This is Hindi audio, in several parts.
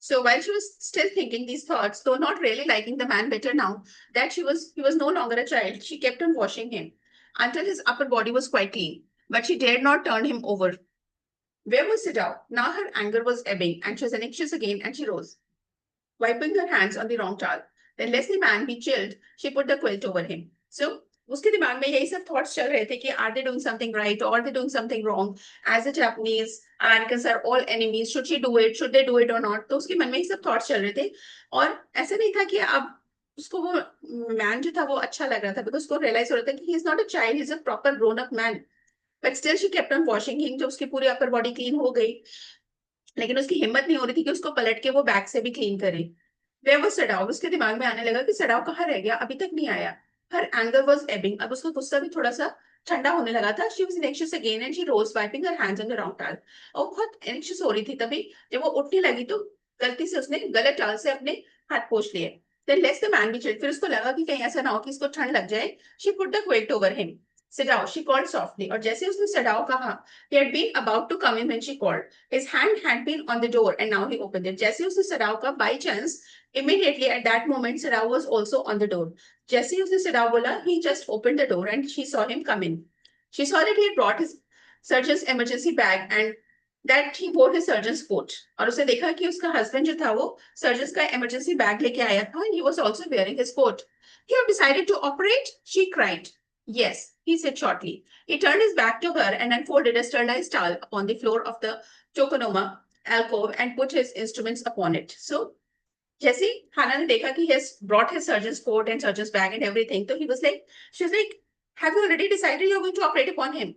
So while she was still thinking these thoughts, though not really liking the man better now that he was no longer a child, she kept on washing him until his upper body was quite clean. But she dared not turn him over. Where was Sidao? Now her anger was ebbing, and she was anxious again, and she rose, wiping her hands on the wrong towel. Then lest the man be chilled, she put the quilt over him. So उसके दिमाग में यही सब थॉट्स चल रहे थे कि are they doing something right और they doing something wrong as the Japanese Americans are all enemies should she do it should they do it और नॉट तो उसके मन में ये सब थॉट्स चल रहे थे और ऐसा नहीं था कि अब उसको वो मैन जो था वो अच्छा लग रहा था बिकॉज उसको रियलाइज हो रहा था कि he is not a child he is a proper grown up man but still she kept on washing him जब उसकी पूरी अपर बॉडी क्लीन हो गई लेकिन उसकी हिम्मत नहीं हो रही थी कि उसको पलट के वो बैक से भी क्लीन करे वे वो सड़ाव उसके दिमाग में आने लगा कि सड़ाव कहाँ रह गया अभी तक नहीं आया हर एंगर वॉज एबिंग अब उसका गुस्सा भी थोड़ा सा ठंडा होने लगा था she was anxious again and she rose wiping her hands on the round towel और बहुत एंग्शियस हो रही थी तभी जब वो उठने लगी तो गलती से उसने गलत टाल से अपने हाथ पोंछ लिए देन लेट्स द मैन बी चिल्ड फिर उसको लगा कि कहीं ऐसा ना हो कि इसको ठंड लग जाए she put the quilt over him Sadao she called softly और जैसे उसने सिडाओ कहा he had been about to come in when she called his hand had been on the door and now he opened it जैसे उसने सिडाओ का by chance immediately at that moment, Sarao was also on the door. Jesse used the Sarao bola, he just opened the door and she saw him come in. She saw that he had brought his surgeon's emergency bag and that he wore his surgeon's coat. और उसने देखा कि उसका husband जो था वो surgeon's का emergency bag लेके आया था and he was also wearing his coat. You have decided to operate? She cried. Yes, he said shortly. He turned his back to her and unfolded a sterilized towel upon the floor of the Tokonoma alcove and put his instruments upon it. So जैसे ही Hannah ने देखा कि he has brought his surgeon's coat and surgeon's bag and everything, तो he was like, she was like, have you already decided you're going to operate upon him?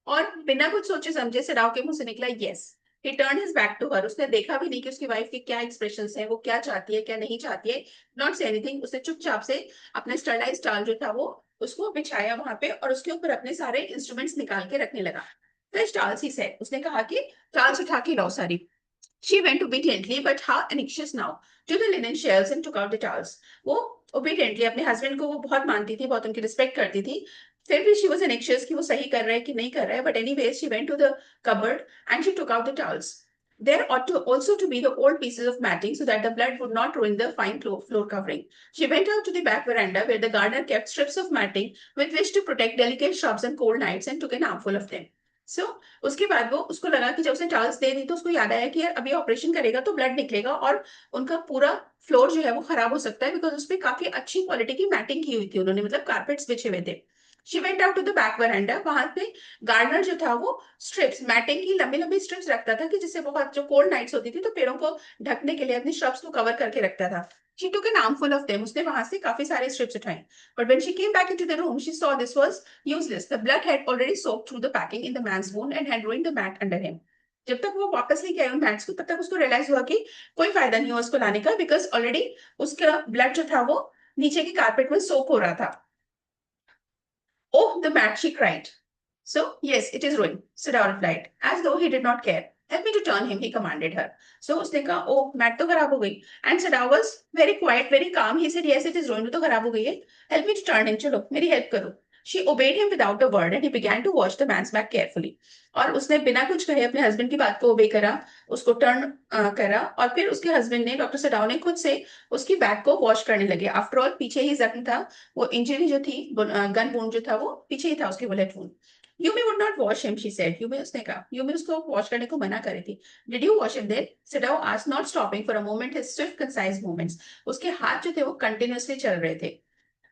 और बिना कुछ सोचे समझे सराव के मुंह से निकला yes. He turned his back to her. उसने देखा भी नहीं कि उसकी वाइफ के क्या एक्सप्रेशंस हैं, वो क्या चाहती है, क्या नहीं चाहती है. Not say anything. उसने चुपचाप से अपना स्टरलाइज टाल जो था वो उसको बिछाया वहां पे और उसके ऊपर अपने सारे इंस्ट्रूमेंट्स निकाल के रखने लगा. Fresh towels, he said. उसने कहा कि टाल्स उठा के लाओ सारी. She went obediently, but how anxious now, to the linen shelves and took out the towels. वो obediently अपने husband को वो बहुत मानती थी, बहुत उनकी respect करती थी. फिर भी she was anxious कि वो सही कर रहा है कि नहीं कर रहा है. But anyways, she went to the cupboard and she took out the towels. There ought to also to be the old pieces of matting so that the blood would not ruin the fine floor covering. She went out to the back veranda where the gardener kept strips of matting with which to protect delicate shrubs on cold nights and took an armful of them. So उसके बाद वो उसको लगा कि जब उसने टाल्स दे दी तो उसको याद आया कि यार अभी ऑपरेशन करेगा तो ब्लड निकलेगा और उनका पूरा फ्लोर जो है वो खराब हो सकता है बिकॉज उसपे काफी अच्छी क्वालिटी की मैटिंग की हुई थी उन्होंने मतलब कारपेट्स बिछे हुए थे she went out to the back veranda वहां पे गार्डनर जो था वो स्ट्रिप्स मैटिंग की लंबी लंबी स्ट्रिप्स रखता था कि जिससे बहुत जो कोल्ड नाइट्स होती थी तो पेड़ों को ढकने के लिए अपनी श्रब्स को कवर करके रखता था she took an armful of them उसने वहां से काफी सारे स्ट्रिप्स उठाए but when she came back into the room she saw this was useless. The blood had already soaked through the packing in the man's wound and had ruined the mat under him. जब तक वो वापस लेके आई उन मैट्स को तब तक उसको रियलाइज हुआ कि कोई फायदा नहीं हुआ उसको लाने का बिकॉज ऑलरेडी उसका ब्लड जो था वो नीचे की कारपेट में सोक हो रहा था Oh, the mat, she cried. So, yes, it is ruined, Sidao replied, as though he did not care. Help me to turn him, he commanded her. So उसने कहा, oh, mat तो खराब हो गई. And Sidao was very quiet, very calm. He said, yes, it is ruined, तो खराब हो गई है. Help me to turn him, चलो, मेरी help करो. She obeyed him without a word and he began to wash the man's back carefully. और उसने बिना कुछ कहे अपने हस्बैंड की बात को ओबे करा उसको टर्न करा और फिर उसके हस्बैंड ने डॉक्टर सडाव ने खुद से उसकी बैक को वॉश करने लगे आफ्टर ऑल पीछे ही जख्म था वो इंजरी जो थी गन वुंड जो था वो पीछे ही था उसकी bullet wound Yumi would not wash him she said Yumi उसने कहा यूमी उसको वॉश करने को मना करी थी did you wash him then Sadao asked not stopping for a moment his swift concise movements उसके हाथ जो थे वो कंटिन्यूअसली चल रहे थे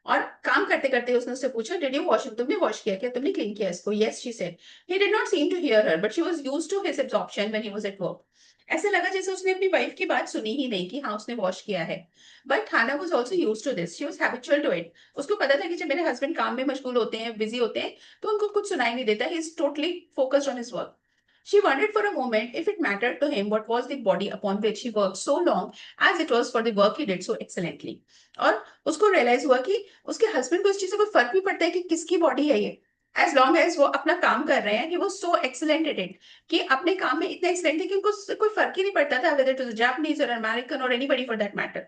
और काम करते करते उसने उससे पूछा डिड यू वॉश तुमने वॉश किया क्या तुमने क्लीन किया इसको yes she said he did not seem to hear her but she was used to his absorption when he was at work ऐसे लगा जैसे उसने अपनी वाइफ की बात सुनी ही नहीं कि हाँ उसने वॉश किया है but Hana was also used to this she was habitual to it उसको पता था कि जब मेरे हस्बैंड काम में मशगूल होते हैं बिजी होते हैं तो उनको कुछ सुनाई नहीं देता he is totally focused on his work She wondered for a moment if it mattered to him what was the body upon which he worked so long as it was for the work he did so excellently. और उसको रियलाइज हुआ कि उसके हस्बैंड को इस चीज से कोई फर्क भी पड़ता है कि किसकी बॉडी है ये एज लॉन्ग एज वो अपना काम कर रहे हैं ही वो सो एक्सलेंट एट इट कि अपने काम में इतना एक्सलेंट है कि उनको कोई फर्क ही नहीं पड़ता था वेदर इट वाज जापानीज और अमेरिकन और anybody for that matter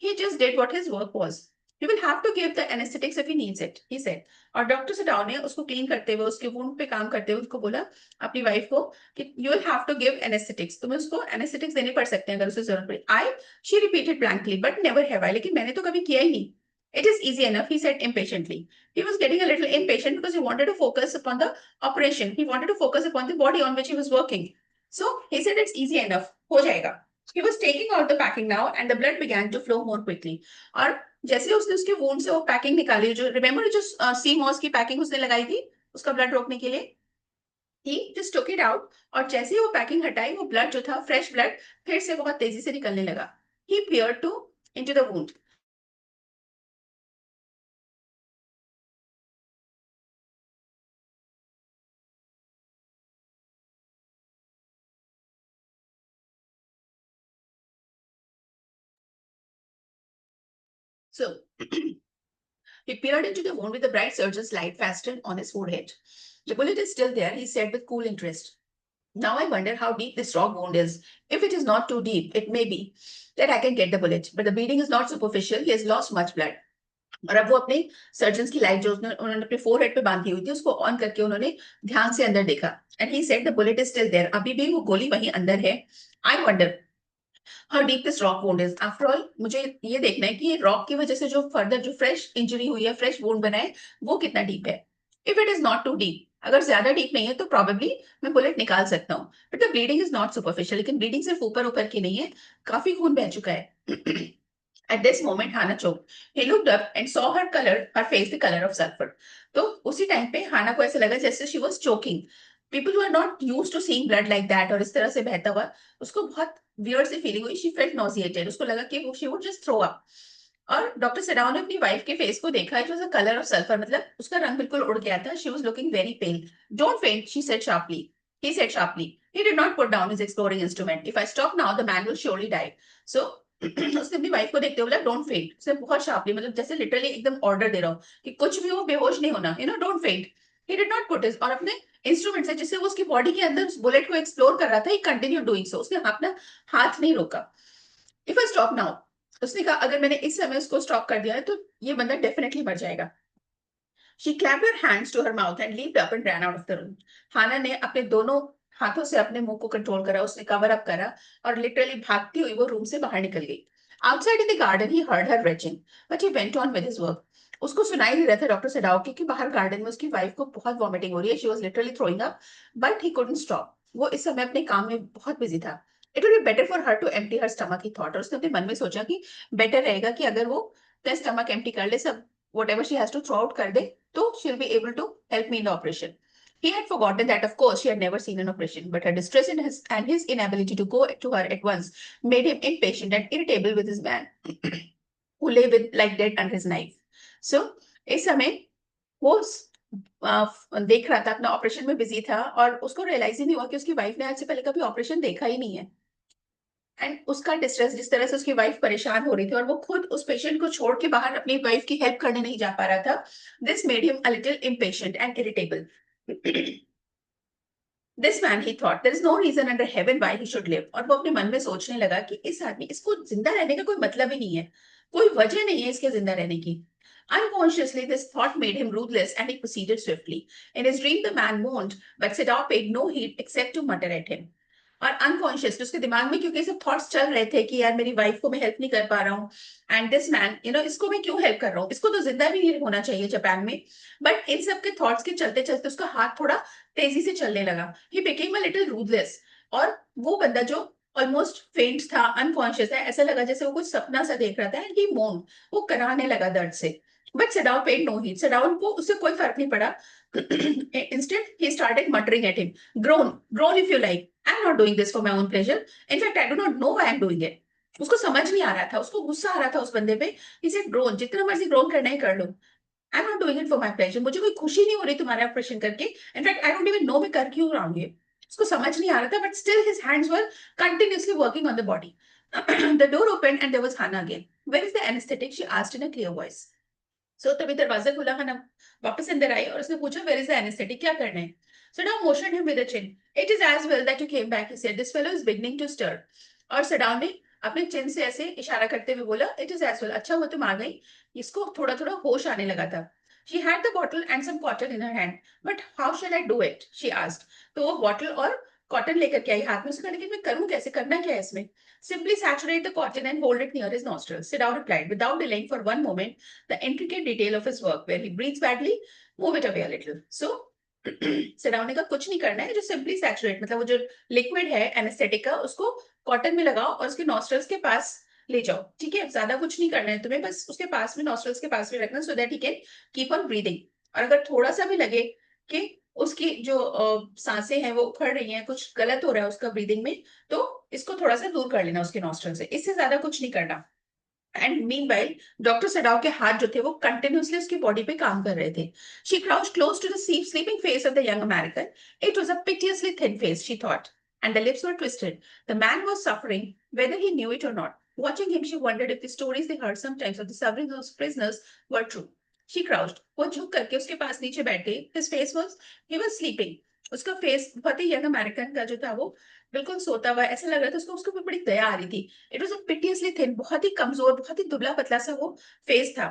he just did what his work was You will have to give the anesthetics if he needs it, he said. और डॉक्टर सडाव ने उसको क्लीन करते हुए, उसके वुंड पे काम करते हुए उसको बोला, अपनी वाइफ को, कि you will have to give anaesthetics, तुम्हें उसको एनेस्थेटिक्स देने पड़ सकते हैं अगर उसे जरूरत पड़े. I she repeated blankly, but never have I, लेकिन मैंने तो कभी किया ही नहीं. It is easy enough, he said impatiently. He was getting a little impatient because he wanted to focus upon the operation. He wanted to focus upon the body on which he was working. So he said it's easy enough, हो जाएगा. He was taking out the packing now and the blood began to flow more quickly. और जैसे उसने उसके वुंड से वो पैकिंग निकाली, जो रिमेम्बर जो सी मॉस की पैकिंग उसने लगाई थी उसका ब्लड रोकने के लिए, he just took it out, और जैसे ही वो पैकिंग हटाई, वो ब्लड जो था, फ्रेश ब्लड, फिर से बहुत तेजी से निकलने लगा. He peered into the wound. So he peered into the wound with the bright surgeon's light fastened on his forehead. The bullet is still there, he said with cool interest. Now I wonder how deep this raw wound is. If it is not too deep, it may be that I can get the bullet. But the bleeding is not superficial. He has lost much blood. और अब वो अपने सर्जन्स की लाइट जो उन्होंने अपने फोरहेड पे बांधी हुई थी उसको ऑन करके उन्होंने ध्यान से अंदर देखा. And he said the bullet is still there. अभी भी वो गोली वहीं अंदर है. I wonder how deep this rock wound is. After all मुझे ये देखना है कि ये रॉक की वजह से जो फर्दर जो फ्रेश इंजरी हुई है, फ्रेश वुंड बना है, वो कितना डीप है. If it is not too deep, अगर ज्यादा डीप नहीं है तो प्रोबेबली मैं बुलेट निकाल सकता हूँ. But the bleeding is not superficial. लेकिन ब्लीडिंग सिर्फ ऊपर ऊपर की नहीं है, काफी खून बह चुका है. At this moment, Hannah choked. He looked up and saw her face the color of sulfur. तो उसी टाइम पे हाना को ऐसा लगा जैसे she was choking. People who are not used to seeing blood like that और इस तरह से बहता हुआ, उसको बहुत weird सी फीलिंग हुई. She felt nauseated. उसको लगा कि वो she would just throw up. और डॉक्टर सडाव ने अपनी वाइफ के फेस को देखा. It was a colour of sulphur, मतलब उसका रंग बिल्कुल उड़ गया था. She was looking very pale. Don't faint, she said sharply. He said sharply. He did not put down his exploring instrument. If I stop now, the man will surely die. So उसने अपनी वाइफ को देखते हुए बोला डोंट फेंट. उसने बहुत शार्पली, मतलब जैसे लिटरली एकदम ऑर्डर दे रहा हूँ कि कुछ भी हो, बेहोश नहीं होना, डोंट फेंट. ही डिड नॉट पुट हिज, और अपने इंस्ट्रूमेंट से जिससे वो उसकी बॉडी के अंदर उस बुलेट को एक्सप्लोर कर रहा था, ही कंटिन्यू डूइंग सो. उसने अपना हाथ नहीं रोका. इफ आई स्टॉप नाउ, उसने कहा अगर मैंने इस समय उसको स्टॉप कर दिया है तो ये बंदा डेफिनेटली मर जाएगा. She clapped her hands to her mouth and leaped up and ran out of the room. हाना ने अपने दोनों हाथों से अपने मुंह को कंट्रोल करा, उसने कवर अप करा और लिटरली भागती हुई वो रूम से बाहर निकल गई. Outside in the garden he heard her retching, but he went on with his work. उसको सुनाई नहीं रहा था डॉक्टर सडाव की कि बाहर गार्डन में उसकी वाइफ को बहुत वॉमिटिंग हो रही है. She was literally throwing up, but he couldn't stop. वो इस समय अपने काम में बहुत बिजी था. It would be better for her to empty her stomach, he thought. और उसने अपने मन में सोचा कि बेटर रहेगा कि अगर वो अपना स्टमक एम्प्टी कर ले, सब whatever she has to throw out कर दे, तो she'll be able to help me in the operation. He had forgotten that, of course, she had never seen an operation, but her distress and his inability to go to her at once made him impatient and irritable with his man, who lay with like dead under his knife. So, इस समय वो देख रहा था, अपना ऑपरेशन में बिजी था, और उसको रियलाइज ही नहीं हुआ कि उसकी वाइफ ने आज से पहले कभी ऑपरेशन देखा ही नहीं है. एंड उसका डिस्ट्रेस, जिस तरह से उसकी वाइफ परेशान हो रही थी और वो खुद उस पेशेंट को छोड़ के बाहर अपनी वाइफ की हेल्प करने नहीं जा पा रहा था, this made him a little impatient and irritable. This man, he thought, there is no reason under heaven why he should live. और वो अपने मन में सोचने लगा कि इस आदमी, इसको जिंदा रहने का कोई मतलब ही नहीं है, कोई वजह नहीं है इसके जिंदा रहने की. Unconsciously, this thought made him ruthless and he proceeded swiftly. In his dream, the man moaned, but Siddha paid no heed except to mutter at him. और अनकॉन्शियसली उसके दिमाग में क्योंकि सब थॉट्स चल रहे थे कि यार मेरी वाइफ को मैं हेल्प नहीं कर पा रहा हूँ, एंड दिस मैन, इसको मैं क्यों हेल्प कर रहा हूँ, इसको तो जिंदा भी नहीं होना चाहिए जापान में. बट इन सब के थॉट्स के चलते चलते उसका हाथ थोड़ा तेजी से चलने लगा. He became a little ruthless. और वो बंदा जो ऑलमोस्ट फेंट था, अनकॉन्शियस है, ऐसा लगा जैसे वो कुछ सपना सा देख रहा था. एंड ही मोन, वो कराने लगा दर्द से. But Sadao paid no heed. Sadao को उससे कोई फर्क नहीं पड़ा. Instead, he started muttering at him. Groan, groan if you like. I'm not doing this for my own pleasure. In fact, I do not know why I'm doing it. उसको समझ नहीं आ रहा था, उसको गुस्सा आ रहा था उस बंदे पे. He said, groan, जितना मर्जी groan करना ही कर लो. I'm not doing it for my pleasure. मुझे कोई खुशी नहीं हो रही तुम्हारे ऑपरेशन करके. In fact, I don't even know मैं कर क्यों रहा हूँ ये. उसको समझ नहीं आ रहा था, but still his hands were continuously working on the body. The door opened and there was Hannah again. Where is the anesthetic? She asked in a clear voice. So तभी दरवाजा खुला, हना वापस अंदर आई और उसने पूछा वेयर इज द एनेस्थेटिक, क्या करना है. सडाव motioned him with a chin. It is as well that you came back, he said. This fellow is beginning to stir. और सडाव ने अपने चिन से ऐसे इशारा करते हुए बोला, इट इज एज वेल, अच्छा हुआ तुम आ गई। इसको थोड़ा थोड़ा होश आने लगा था। She had the bottle and some cotton in her hand, but how shall I do it, she asked. तो वो बॉटल और कॉटन लेकर के आई हाथ में। उसने कहा, लेकिन मैं करूं कैसे, करना क्या है इसमें? Simply saturate the cotton and hold it near his nostrils. Sidao replied, without delaying for one moment the intricate detail of his work. Where he breathes badly, move it away a little. So, सिडाउ ने कहा कुछ नहीं करना है, जो सिंपली सैचुरेट, मतलब वो जो लिक्विड है एनेस्थेटिक का, उसको कॉटन में लगाओ और उसके नॉस्ट्रल्स के पास ले जाओ। ठीक है, ज्यादा कुछ नहीं करना है तुम्हें, बस उसके पास में, नॉस्ट्रल्स के पास में रखना, so that he can keep on breathing. और अगर थोड़ा सा भी लगे कि उसकी जो सांसें हैं वो उखड़ रही हैं, कुछ गलत हो रहा है उसका ब्रीदिंग में, तो इसको थोड़ा सा दूर कर लेना उसके नॉस्ट्रल से, इससे ज्यादा कुछ नहीं करना। एंड मीनवाइल डॉक्टर सडाव के हाथ जो थे वो कंटिन्यूअसली उसकी बॉडी पे काम कर रहे थे। She crouched close to the sleeping face of the young American. It was a piteously thin face, she thought, and the lips were twisted. The man was suffering, whether he knew it or not. Watching him, she wondered if the stories they heard sometimes of the suffering of prisoners were true. She crouched. वो झुक करके उसके पास नीचे बैठ गई। His face was, he was sleeping. उसका फेस बहुत ही यंग अमेरिकन का जो था वो बिल्कुल सोता हुआ ऐसा लग रहा था। उसको उसके ऊपर बड़ी दया आ रही थी। It was a piteously thin, बहुत ही कमजोर, बहुत ही दुबला पतला सा वो फेस था।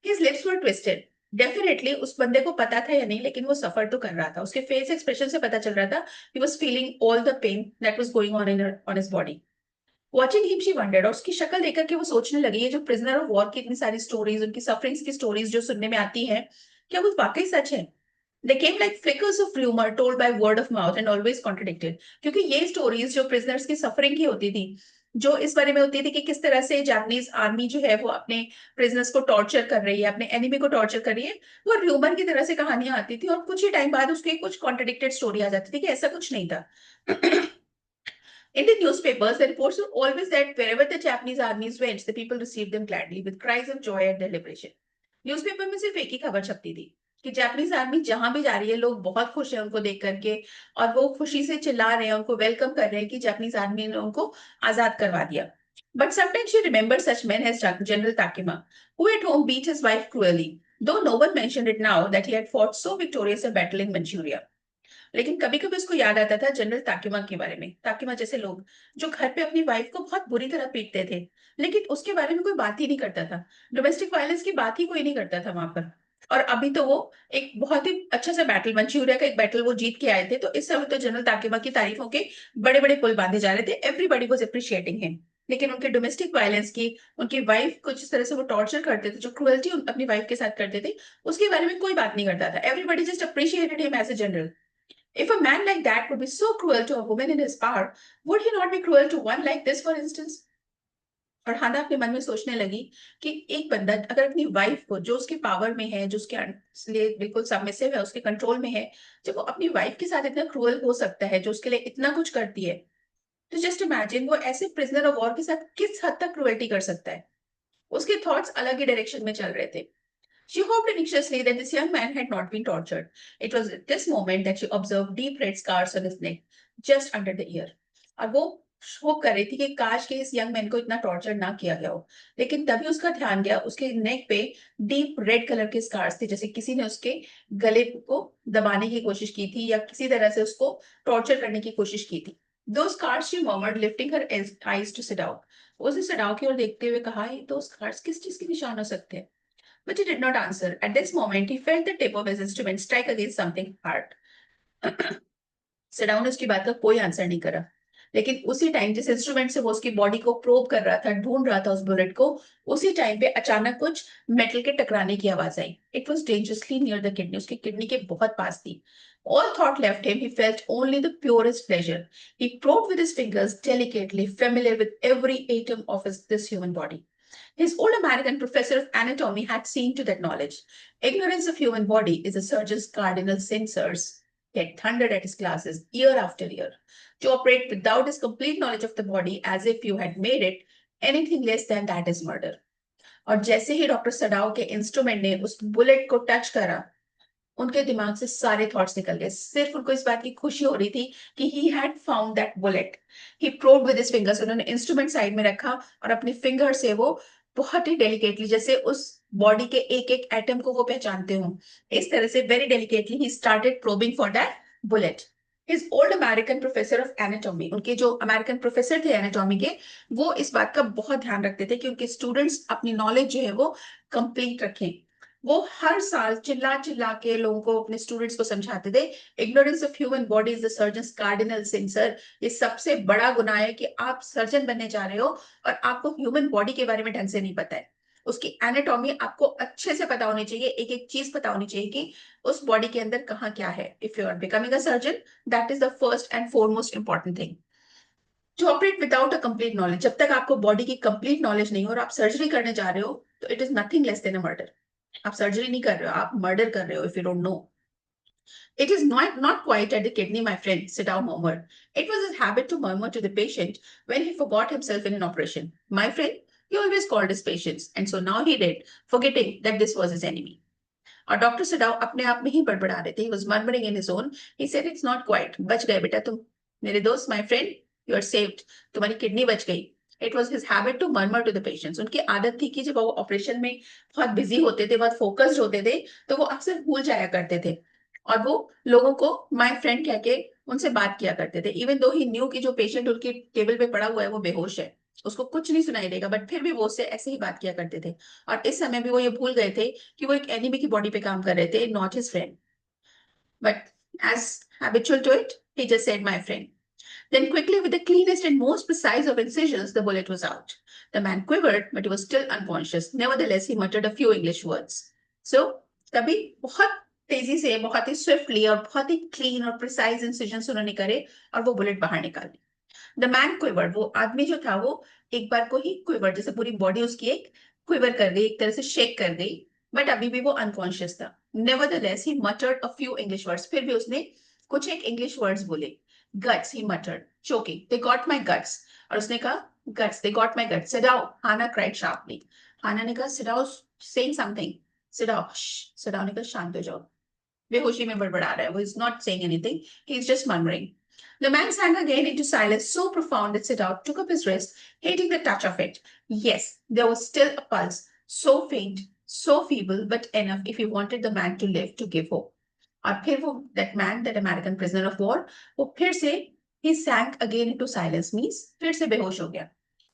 हिज लिप्स वर ट्विस्टेड। डेफिनेटली उस बंदे को पता था या नहीं, लेकिन वो सफर तो कर रहा था। उसके फेस एक्सप्रेशन से पता चल रहा था he was feeling all the pain that was going on in on his body. Watching him she wondered, और उसकी शक्ल देखकर के वो सोचने लगी, ये जो प्रिजनर ऑफ वॉर की इतनी सारी स्टोरीज, उनकी सफरिंग्स की स्टोरीज जो सुनने में आती हैं, क्या वो वाकई सच है? They came like flickers of rumor told by word of mouth and always contradicted. क्योंकि ये स्टोरीज जो प्रिजनर्स की सफरिंग की होती थी, जो इस बारे में होती थी कि किस तरह से जापानीज आर्मी जो है वो अपने प्रिजनर्स को टॉर्चर कर रही है, अपने एनिमी को टॉर्चर कर रही है, वो र्यूमर की तरह से कहानियां आती थी, और कुछ ही टाइम बाद उसकी कुछ कॉन्ट्रडिक्टेड स्टोरी आ जाती थी कि ऐसा कुछ नहीं था। In the newspapers, the reports were always that wherever the Japanese armies went, the people received them gladly with cries of joy at their liberation. Newspaper में सिर्फ एक ही खबर छपती थी कि जापानीज आर्मी जहां भी जा रही है, लोग बहुत खुश हैं उनको देख करके, और वो खुशी से चिल्ला रहे हैं, उनको वेलकम कर रहे हैं कि जापानीज आर्मी ने उनको आजाद करवा दिया। But sometimes she remembered such men as General Takema, who at home beat his wife cruelly, though no one mentioned it now that he had fought so victorious a battle in Manchuria. लेकिन कभी कभी उसको याद आता था जनरल ताकिमा के बारे में। ताकिमा जैसे लोग जो घर पे अपनी वाइफ को बहुत बुरी तरह पीटते थे, लेकिन उसके बारे में कोई बात ही नहीं करता था। डोमेस्टिक वायलेंस की बात ही कोई नहीं करता था वहां पर। और अभी तो वो एक बहुत ही अच्छा सा बैटल, मंचूरिया का एक बैटल वो जीत के आए थे, तो इस समय तो जनरल ताकिमा की तारीफों के बड़े बड़े पुल बांधे जा रहे थे। Everybody was appreciating him. लेकिन उनके डोमेस्टिक वायलेंस की, उनकी वाइफ को जिस तरह से वो टॉर्चर करते थे, जो क्रुएल्टी अपनी वाइफ के साथ करते थे, उसके बारे में कोई बात नहीं करता था। Everybody just appreciated him as a general. If a man like that could be so cruel to a woman in his power, would he not be cruel to one like this, for instance? और हाना अपने मन में सोचने लगी कि एक बंदा अगर अपनी वाइफ को, जो उसके पावर में है, जो उसके लिए बिल्कुल सबमिसिव है, उसके कंट्रोल में है, जब वो अपनी वाइफ के साथ इतना क्रूअल हो सकता है, जो उसके लिए इतना कुछ करती है, तो जस्ट इमेजिन वो ऐसे प्रिजनर ऑफ वॉर के साथ किस हद तक क्रुएल्टी कर सकता है। उसके थॉट्स अलग ही डायरेक्शन में चल रहे थे। She hoped anxiously that this young man had not been tortured. It was at this moment that she observed deep red scars on his neck, just under the ear. और वो होप कर रही थी कि काश के इस यंग मैन को इतना टॉर्चर ना किया गया हो। लेकिन तभी उसका ध्यान गया, उसके नेक पे डीप रेड कलर के स्कार्स थे, जैसे किसी ने उसके गले को दबाने की कोशिश की थी या किसी तरह से उसको टॉर्चर करने की कोशिश की थी। Two scars she murmured, lifting her eyes to Sadao. उसने सिडाउ की ओर देखते हुए कहा, ये दो स्कार्स किस चीज के निशान हो सकते हैं? But he did not answer. At this moment, he felt the tip of his instrument strike against something hard. सडाउ ने उसकी बात का कोई आंसर नहीं करा। लेकिन उसी टाइम जिस इंस्ट्रूमेंट से वो उसकी बॉडी को प्रोब कर रहा था, ढूंढ रहा था उस बुलेट को, उसी टाइम पे अचानक कुछ मेटल के टकराने की आवाज आई। It was dangerously near the kidney, उसकी किडनी के बहुत पास थी। All thought left him. He felt only the purest pleasure. He probed with his fingers delicately, familiar with every atom of this human body. His old American professor of anatomy had seen to that knowledge. Ignorance of human body is a surgeon's cardinal sin, sirs. He had thundered at his classes year after year. To operate without his complete knowledge of the body as if you had made it anything less than that is murder. और जैसे ही डॉक्टर सडाओ के इंस्ट्रूमेंट ने उस बुलेट को टच करा, उनके दिमाग से सारे थॉट्स निकल गए। सिर्फ उनको इस बात की खुशी हो रही थी कि he had found that bullet. He probed with his fingers, उन्होंने इंस्ट्रूमेंट साइड में रखा और अपने फिंगर से वो बहुत ही डेलिकेटली, जैसे उस बॉडी के एक एक एटम को वो पहचानते हो, इस तरह से very delicately he started probing for that bullet. His old American professor of anatomy, उनके जो अमेरिकन प्रोफेसर थे एनाटॉमी के, वो इस बात का बहुत ध्यान रखते थे कि उनके स्टूडेंट्स अपनी नॉलेज जो है वो कंप्लीट रखें। वो हर साल चिल्ला चिल्ला के लोगों को, अपने स्टूडेंट्स को समझाते थे, ignorance of human body is the surgeon cardinal sin sir. ये सबसे बड़ा गुनाह है कि आप सर्जन बनने जा रहे हो और आपको ह्यूमन बॉडी के बारे में ढंग से नहीं पता है। उसकी एनाटॉमी आपको अच्छे से पता होनी चाहिए, एक एक चीज पता होनी चाहिए कि उस बॉडी के अंदर कहाँ क्या है। If you are becoming a surgeon, that is the first and foremost important thing to operate without a complete knowledge. जब तक आपको बॉडी की कंप्लीट नॉलेज नहीं हो और आप सर्जरी करने जा रहे हो, तो it is nothing less than a murder. आप सर्जरी नहीं कर रहे हो, आप मर्डर कर रहे हो if you don't know. It is not quite at the kidney, my friend, Sidao murmured. It was his habit to murmur to the patient when he forgot himself in an operation. My friend, he always called his patients, and so now he did, forgetting that this was his enemy. और डॉक्टर सडाव अपने आप में ही बड़बड़ा रहे थे। He was murmuring in his own. He said, "It's not quite. बच गए बेटा तुम, मेरे दोस्त, my friend, you are saved. तुम्हारी किडनी बच गई." It was his habit to murmur to the patients. उनकी आदत थी कि जब वो ऑपरेशन में बहुत बिजी होते थे, बहुत फोकस्ड होते थे, तो वो अक्सर भूल जाया करते थे और वो लोगों को माय फ्रेंड कह के उनसे बात किया करते थे। इवन दो ही न्यू कि जो पेशेंट उनके टेबल पे पड़ा हुआ है वो बेहोश है, उसको कुछ नहीं सुनाई देगा, बट फिर भी वो उससे ऐसे ही बात किया करते थे। और इस समय भी वो ये भूल गए थे कि वो एक एनिमी की बॉडी पे काम कर रहे थे, not his friend. But as habitual to it, he just said my friend. Then quickly, with the cleanest and most precise of incisions, the bullet was out. The man quivered, but he was still unconscious. Nevertheless, he muttered a few English words. So, तभी बहुत तेजी से, बहुत ही स्विफ्टली और बहुत ही क्लीन और प्रिसाइज इंसिजन उन्होंने करे और वो बुलेट बाहर निकाली। द मैन क्विवर्ड, वो आदमी जो था वो एक बार को ही क्विवर्ड, जैसे पूरी बॉडी उसकी एक क्विवर कर गई, एक तरह से शेक कर गई, बट अभी भी वो अनकॉन्शियस था। Nevertheless he muttered a few English words, फिर भी उसने कुछ एक इंग्लिश वर्ड्स बोले। Guts, he muttered, choking, they got my guts. और उसने कहा, guts, they got my guts. Sit down, Hana cried sharply. Hana ने कहा, sit down, saying something. Sit down, sit down ने कहा, शांत हो जाओ। बेहोशी में बड़बड़ा रहा है वो, is not saying anything, he is just murmuring. The man sank again into silence so profound that Siddharth took up his wrist, hating the touch of it. Yes, there was still a pulse, so faint, so feeble, but enough if he wanted the man to live, to give hope. और फिर वो, that man, that American prisoner of war, वो फिर से, he sank again into silence, means फिर से बेहोश हो गया।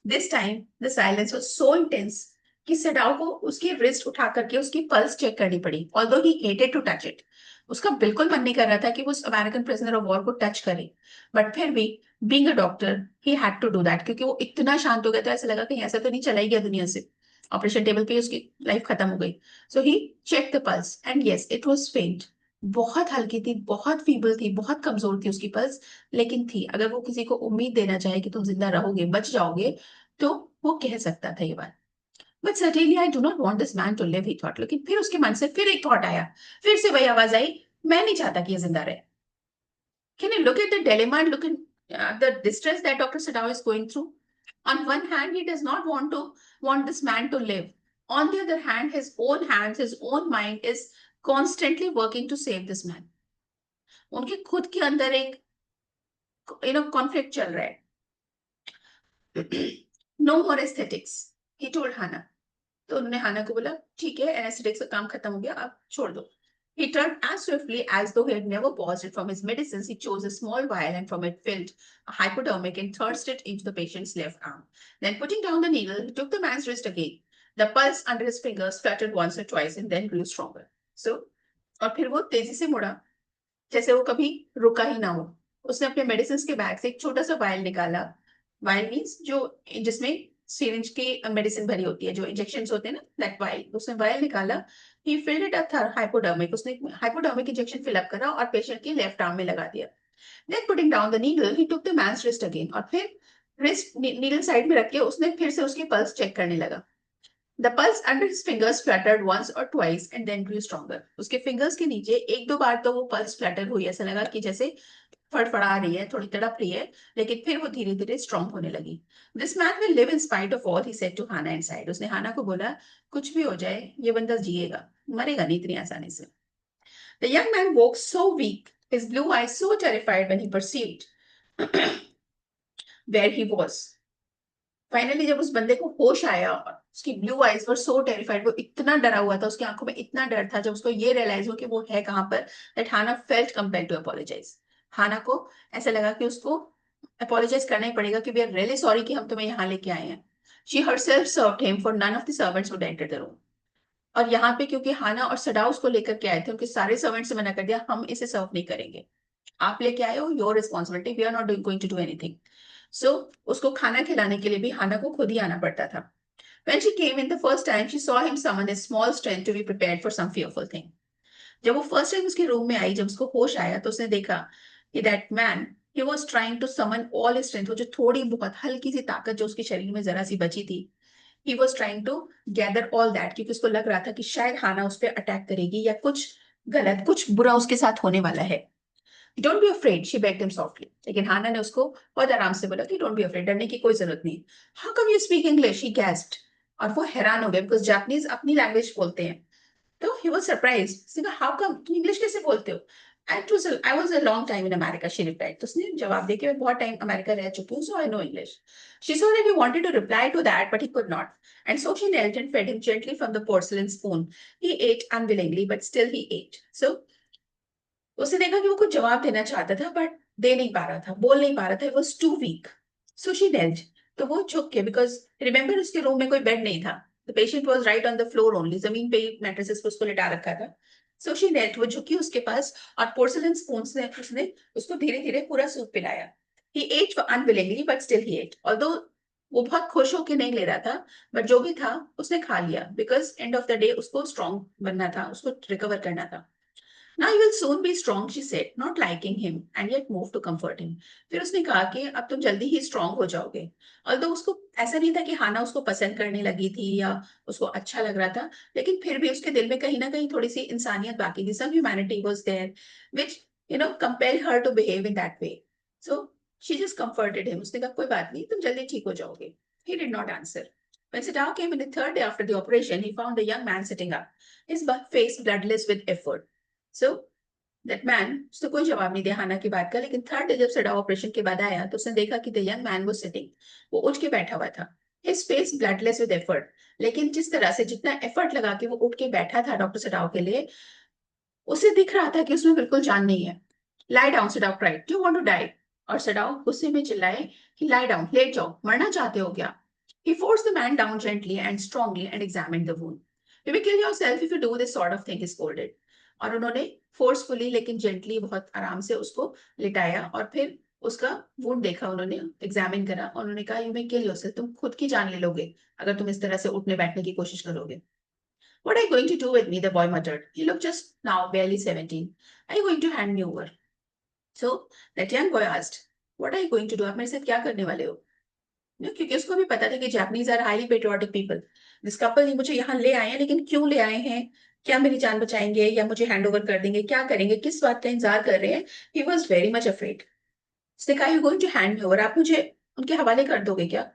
This time, the silence was so intense कि सिडाओ को उसकी रिस्ट उठा करके उसकी पल्स चेक करनी पड़ी। Although he hated to touch it, उसका बिल्कुल मन नहीं कर रहा था कि वो उस अमेरिकन प्रिजनर ऑफ वॉर को टच करे, बट फिर भी being a doctor he had to do that, क्योंकि वो इतना शांत हो गया था, ऐसा लगा कि ऐसा तो नहीं चला ही गया दुनिया से, ऑपरेशन टेबल पे उसकी लाइफ खत्म हो गई। So he check the pulse and yes, it was faint. बहुत हल्की थी, बहुत फीबल थी, बहुत कमजोर थी उसकी पल्स, लेकिन थी। अगर वो किसी को उम्मीद देना चाहे कि तुम जिंदा रहोगे, बच जाओगे, तो वो कह सकता था ये बात। But certainly I do not want this man to live, he thought. लेकिन फिर उसके मन से फिर एक थॉट आया, फिर से वही आवाज आई, मैं नहीं चाहता कि ये जिंदा रहे। Can you look at the dilemma and look at the distress that doctor Sadao is going through? On one hand, he does not want this man to live. On the other hand, his own hands, his own mind is constantly working to save this man. उनके खुद के अंदर एक कॉन्फ्लिक्ट चल रहा है। No more aesthetics, he told Hana. तो उन्होंने हाना को बोला, ठीक है, एनेस्थेटिक्स का काम खत्म हो गया, आप छोड़ दो। He turned as swiftly as though he had never paused it from his medicines. He chose a small vial and from it filled a hypodermic and thrust it into the patient's left arm. Then putting down the needle, he took the man's wrist again. The pulse under his fingers fluttered once or twice and then grew stronger. So, और फिर वो तेजी से मुड़ा, जैसे वो कभी रुका ही ना हो। उसने अपने मेडिसिन के बैग से एक छोटा सा वायल निकाला। वायल मीन्स जो, जिसमें सिरिंज की मेडिसिन भरी होती है, जो इंजेक्शन होते हैं ना, दैट वायल। उसने वायल निकाला, he filled it up hypodermic, उसने हाइपोडर्मिक इंजेक्शन फिल अप करा और पेशेंट के लेफ्ट आर्म में लगा दिया। Then putting down the needle, he took the man's wrist again, और फिर रिस्ट नीडल साइड में रख के उसने फिर से उसकी पल्स चेक करने लगा। The pulse under his fingers fluttered once or twice and then grew stronger. उसके फिंगर्स के नीचे एक दो बार तो वो पल्स फ्लटर हुई, ऐसा लगा कि जैसे फड़फड़ा रही है, थोड़ी तड़प रही है, लेकिन फिर वो धीरे धीरे स्ट्रांग होने लगी। This man will live in spite of all, he said to Hannah inside. उसने हाना को बोला, कुछ भी हो जाए ये बंदा जिएगा, मरेगा नहीं इतनी आसानी से। The young man woke so weak, his blue eyes so terrified when he perceived where he was. Finally जब उस बंदे को होश आया, उसकी ब्लू आईज वर सो टेरिफाइड, वो इतना डरा हुआ था, उसकी आंखों में इतना डर था, जब उसको ये रियलाइज हो कि वो है कहां पर, that Hana felt compelled to apologise. Hana को ऐसा लगा कि उसको अपोलोजाइज करना ही पड़ेगा कि वी आर रियली सॉरी कि हम तुम्हें यहाँ लेके आए हैं। She herself served him for none of the servants would enter the room. और यहाँ पे क्योंकि हाना और सडा उसको लेकर के आए थे, उनके सारे सर्वेंट्स से मना कर दिया, हम इसे सर्व नहीं करेंगे, आप लेके आए हो, your responsibility, we are not going to do anything. So उसको खाना खिलाने के लिए भी हाना को खुद ही आना पड़ता था। When she came in the first time, she saw him summon his small strength to be prepared for some fearful thing. जब वो फर्स्ट टाइम उसके रूम में आई, जब उसको होश आया, तो उसने देखा कि that man he was trying to summon all his strength, वो जो थोड़ी बहुत हल्की सी ताकत जो उसके शरीर में जरा सी बची थी, he was trying to gather all that, क्योंकि उसको लग रहा था कि शायद हाना उस पर अटैक करेगी या कुछ गलत, कुछ बुरा उसके साथ होने वाला है। Don't be afraid, she bagged him softly. लेकिन हाना ने उसको बहुत आराम से बोला कि डोंट बी अफ्रेड, डरने की कोई जरूरत नहीं। How come you speak English, he gasped. और वो हैरान हो गए, बिकॉज जापानीज अपनी लैंग्वेज बोलते हैं। तो ही वाज सरप्राइज्ड, उसने कहा हाउ कम, तुम इंग्लिश कैसे बोलते हो? I was a long time in America, she replied. तो उसने जवाब दिया कि मैं बहुत टाइम अमेरिका रह चुकी हूँ, so I know English. She saw that he wanted to reply to that, but he could not, and so she knelt and fed him gently from the porcelain spoon. He ate unwillingly, but still he ate. So उसने देखा कि वो कुछ जवाब देना चाहता था, बट दे नहीं पा रहा था, बोल नहीं पा रहा था, was too weak. So she knelt, तो वो झुक के, बिकॉज रिमेंबर उसके रूम में कोई बेड नहीं था, the patient was right on the floor only, जमीन पे मैट्रेसेस पे उसको लिटा रखा था। सो शी knelt, वो झुकी उसके पास, और पोर्सलिन स्पून से उसने उसको धीरे धीरे पूरा सूप पिलाया। He ate unwillingly, but still he ate, although वो बहुत खुश होके नहीं ले रहा था, बट जो भी था उसने खा लिया, because end of the day उसको स्ट्रॉन्ग बनना था, उसको रिकवर करना था। Now you will soon be strong, she said, not liking him, and yet moved to comfort him. फिर उसने कहा कि अब तुम जल्दी ही स्ट्रांग हो जाओगे। Although उसको ऐसा नहीं था कि हाना उसको पसंद करने लगी थी या उसको अच्छा लग रहा था, लेकिन फिर भी उसके दिल में कहीं ना कहीं थोड़ी सी इंसानियत बाकी थी। Some humanity was there, which compelled her to behave in that way. So she just comforted him. उसने कहा कोई बात नहीं, तुम जल्दी ठीक हो जाओगे। He did not answer. When Sadao came in the third day after the operation, he found the young man sitting up, his face bloodless with effort. So that man, उसने कोई जवाब नहीं दिया हाना की बात का, लेकिन थर्ड डे जब सडा ऑपरेशन के बाद आया तो उसने देखा कि the young man was sitting, वो उठ के बैठा हुआ था, his face bloodless with effort. लेकिन जिस तरह से जितना एफर्ट लगा के वो उठ के बैठा था डॉक्टर सडाओ के लिए, उसे दिख रहा था कि उसमें बिल्कुल जान नहीं है। Lie down, Sadao cried, do you want to die? और सडाओ गुस्से में चिल्लाए कि लाई डाउन, लेट जाओ, मरना चाहते हो क्या? He forced the man down gently and strongly and examined the wound. You will kill yourself if you do this sort of thing, he scolded. और उन्होंने फोर्सफुली लेकिन जेंटली बहुत आराम से उसको लिटाया, और फिर उसका वुंड देखा, उन्होंने एग्जामिन करा, और उन्होंने कहा यू मे किल योरसेल्फ, तुम खुद की जान ले लोगे अगर तुम इस तरह से उठने बैठने की कोशिश करोगे। What are you going to do with me? The boy muttered. He looked just now barely 17. Are you going to hand me over? So that young boy asked, what are you going to do? आप मेरे साथ क्या करने वाले हो? क्योंकि उसको भी पता था कि Japanese are highly patriotic people. This couple ये मुझे यहाँ ले आए हैं, लेकिन क्यों ले आए हैं? क्या मेरी जान बचाएंगे या मुझे हैंड ओवर कर देंगे? क्या करेंगे? किस बात का इंतजार कर रहे हैं? He was very much afraid. उसने कहा, you going to hand me over, आप मुझे उनके हवाले कर दोगे क्या?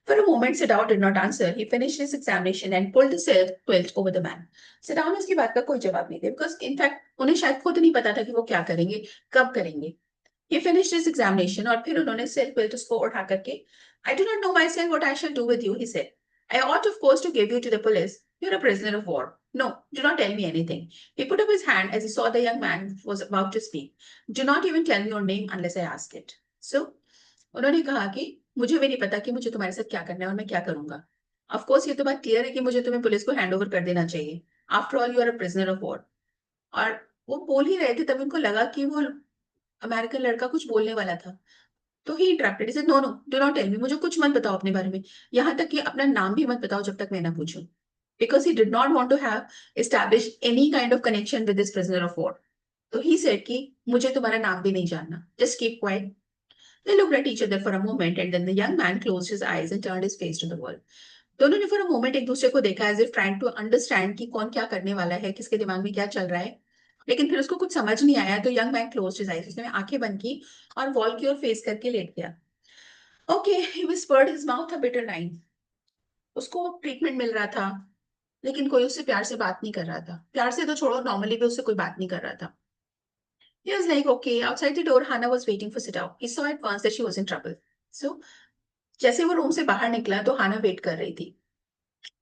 For a moment, Sadao did not answer. He finished his examination and pulled the silk quilt over the man. Sadao ने उसकी बात का कोई जवाब नहीं दिया, because in fact उन्हें शायद खुद नहीं पता था कि वो क्या करेंगे, कब करेंगे। He finished his examination, और फिर उन्होंने silk quilt उसको उठा करके, I do not know myself what I shall do with you, he said. I ought of course to give you to the police. You're a prisoner of war. No, do not tell me anything. He put up his hand as he saw the young man was about to speak. Do not even tell me your name unless I ask it. So उन्होंने कहा कि मुझे भी नहीं पता कि मुझे तुम्हारे साथ क्या करना है और मैं क्या करूंगा। ऑफ कोर्स ये तो बात क्लियर है कि मुझे तुम्हें पुलिस को हैंड ओवर कर देना चाहिए। After all you are a prisoner of war. और वो बोल ही रहे थे, तब उनको लगा कि वो अमेरिकन लड़का कुछ बोलने वाला था। तो he interrupted, say no no, do not tell me, मुझे कुछ मत बताओ अपने बारे में, यहाँ तक कि अपना नाम भी मत बताओ जब तक मैं ना पूछूं। Because he did not want to have establish any kind of connection with this prisoner of war. तो ही सेड कि मुझे तुम्हारा नाम भी नहीं जानना, just keep quiet. They looked at each other for a moment, and then the young man closed his eyes and turned his face to the wall. दोनों ने for a moment एक दूसरे को देखा, as if trying to understand कि कौन क्या करने वाला है, किसके दिमाग में क्या चल रहा है। लेकिन फिर उसको कुछ समझ नहीं आया, तो young man closed his eyes, उसने आंखें बंद की और वॉल की ओर फेस करके लेट गया। Okay, he whispered, his mouth a bitter line. उसको ट्रीटमेंट मिल रहा था, लेकिन कोई उससे प्यार से बात नहीं कर रहा था। प्यार से तो छोड़ो, नॉर्मली भी उससे कोई बात नहीं कर रहा था। He was like, okay. Outside the door, Hannah was waiting for Sidao. He saw at once that she was in trouble. So जैसे वो रूम से बाहर निकला तो हाना वेट कर रही थी।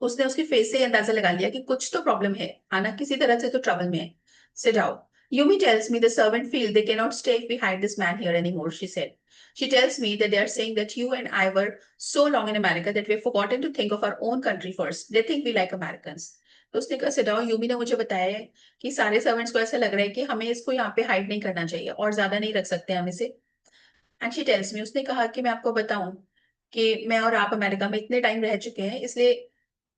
उसने उसके फेस से अंदाजा लगा लिया कि कुछ तो प्रॉब्लम है, हाना किसी तरह से तो ट्रबल में है। Sit down, Yumi tells me the servant feel they cannot stay behind this man here anymore, she said. She tells me that they are saying that you and I were so long in America that we've forgotten to think of our own country first. They think we like Americans. तो उसने कहा सिडाओ यूमी ने मुझे बताया है कि सारे सर्वेंट्स को ऐसा लग रहा है कि हमें इसको यहाँ पे हाइड नहीं करना चाहिए और ज्यादा नहीं रख सकते हम इसे. एंड शी टेल्स मी, उसने कहा कि मैं आपको बताऊं कि मैं और आप अमेरिका में इतने टाइम रह चुके हैं, इसलिए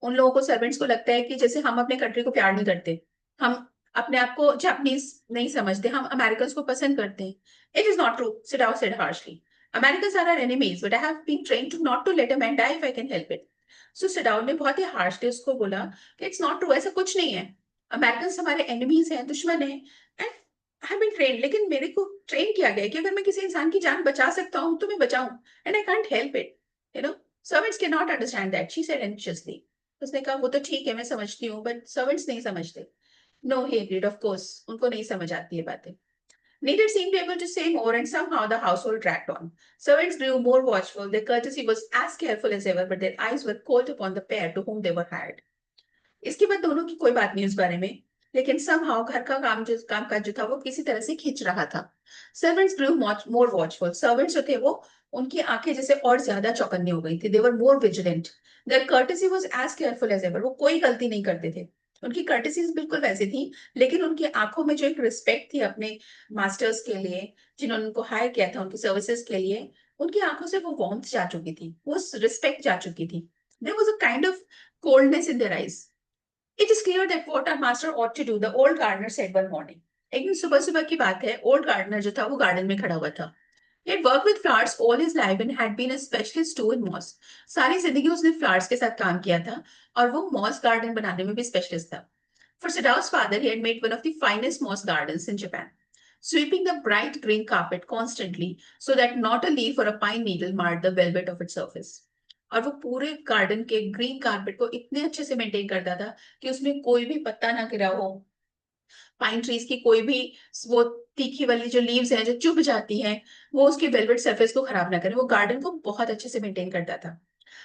उन लोगों को सर्वेंट्स को लगता है कि जैसे हम अपने कंट्री को प्यार नहीं करते, हम अपने आप को जापानीज नहीं समझते, हम अमेरिकन को पसंद करते हैं. It is not true, Sadao said harshly. American are our enemies but I have been trained to not to let a man die if I can help it. So Sadao ने बहुत ही हार्शली उसको बोला कि इट्स नॉट ट्रू, ऐसा कुछ नहीं है. अमेरिकन हमारे एनिमीज हैं, दुश्मन है. And I have been train, लेकिन मेरे को ट्रेन किया गया है कि अगर मैं किसी इंसान की जान बचा सकता हूँ तो मैं बचाऊं. And I can't help it, you know. Servants can not understand that, she said anxiously. उसने कहा वो तो ठीक है, मैं समझती हूँ, बट सर्वेंट्स नहीं समझते. No, he agreed, of course उनको नहीं समझ आती है बातें. Neither seemed able to say more, and somehow the household dragged on. Servants grew more watchful, their courtesy was as careful as ever, but their eyes were cold upon the pair to whom they were hired. इसके बाद दोनों की कोई बात नहीं उस बारे में, लेकिन somehow घर का काम काज जो था वो किसी तरह से खींच रहा था. Servants grew more watchful. Servants जो थे वो, उनकी आंखें जैसे और ज्यादा चौकन्नी हो गई थी. They were more vigilant. Their courtesy was as careful as ever. वो कोई गलती नहीं करते थे. उनकी कर्टेसीज बिल्कुल वैसी थी, लेकिन उनकी आंखों में जो एक रिस्पेक्ट थी अपने मास्टर्स के लिए, जिन्होंने उनको हायर किया था उनकी सर्विसेज के लिए, उनकी आंखों से वो वार्मथ जा चुकी थी, वो रिस्पेक्ट जा चुकी थी. There was a kind of coldness in their eyes. It is clear that what our master ought to do, the old gardener said one morning. एक दिन सुबह सुबह की बात है, ओल्ड गार्डनर जो था वो गार्डन में खड़ा हुआ था. He had worked with flowers all his life and had been a specialist too in moss. सारी जिंदगी उसने फ्लावर्स के साथ काम किया था और वो मॉस गार्डन बनाने में भी स्पेशलिस्ट था. For Sadao's father, he had made one of the finest moss gardens in Japan, sweeping the bright green carpet constantly so that not a leaf or a pine needle marred the velvet of its surface. और वो पूरे गार्डन के ग्रीन कारपेट को इतने अच्छे से मेंटेन करता था कि उसमें कोई भी पत्ता ना गिरा हो, पाइन ट्रीज की कोई भी वो तीखी वाली जो लीव्स हैं जो चुभ जाती हैं, वो उसके वेलवेट सरफेस को खराब ना करे. वो गार्डन को बहुत अच्छे से मेंटेन करता था.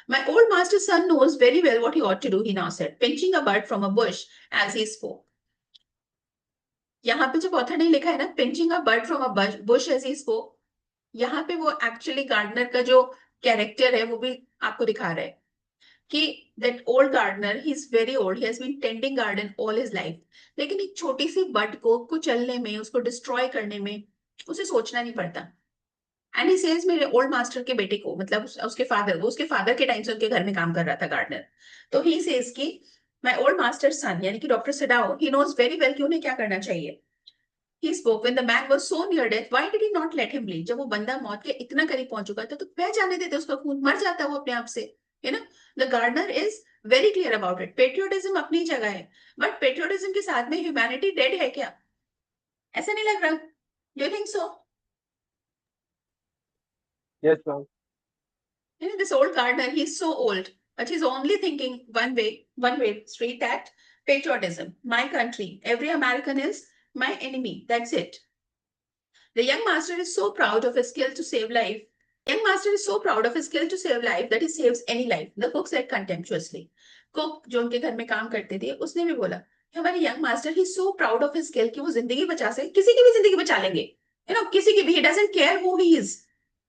My old master's son knows very well what he ought to do, he now said, pinching a bud from a bush as he spoke. यहाँ पे जब ऑथर ने लिखा है ना, pinching a bird from a bush as he spoke, यहाँ पे वो एक्चुअली गार्डनर का जो कैरेक्टर है वो भी आपको दिखा रहा है कि that old gardener, he is very old, he has been tending garden all his life, लेकिन एक छोटी सी बड को कुचलने में, उसको डिस्ट्रॉय करने में उसे सोचना नहीं पड़ता. एंड ही सेज मेरे ओल्ड मास्टर के बेटे को, मतलब उसके फादर, वो उसके फादर के टाइम से उनके घर में काम कर रहा था गार्डनर, तो ही सेज कि माय ओल्ड मास्टर सन यानी कि doctor Sadao, he knows very well कि उन्हें क्या करना चाहिए. He spoke when the man was so near death. Why did he not let him bleed? जब वो बंदा मौत के इतना करीब पहुंच चुका था तो बह जाने देते उसका खून, मर जाता वो अपने आप से. You know, the gardener is very clear about it. Patriotism अपनी जगह है, बट पेट्रियोटिज्म के साथ में ह्यूमैनिटी डेड है क्या? ऐसा नहीं लग रहा? Do you think so? Yes, ma'am. You know, this old gardener, he's so old, but he's only thinking one way street, that patriotism, my country, every American is my enemy. That's it. The young master is so proud of his skill to save life. Young master is so proud of his skill to save life that he saves any life. The cook said contemptuously. Cook जो उनके घर में काम करते थे, उसने भी बोला कि हमारे young master, he's so proud of his skill कि वो जिंदगी बचा सके, किसी की भी जिंदगी बचा लेंगे. You know, किसी की भी, he doesn't care who he is.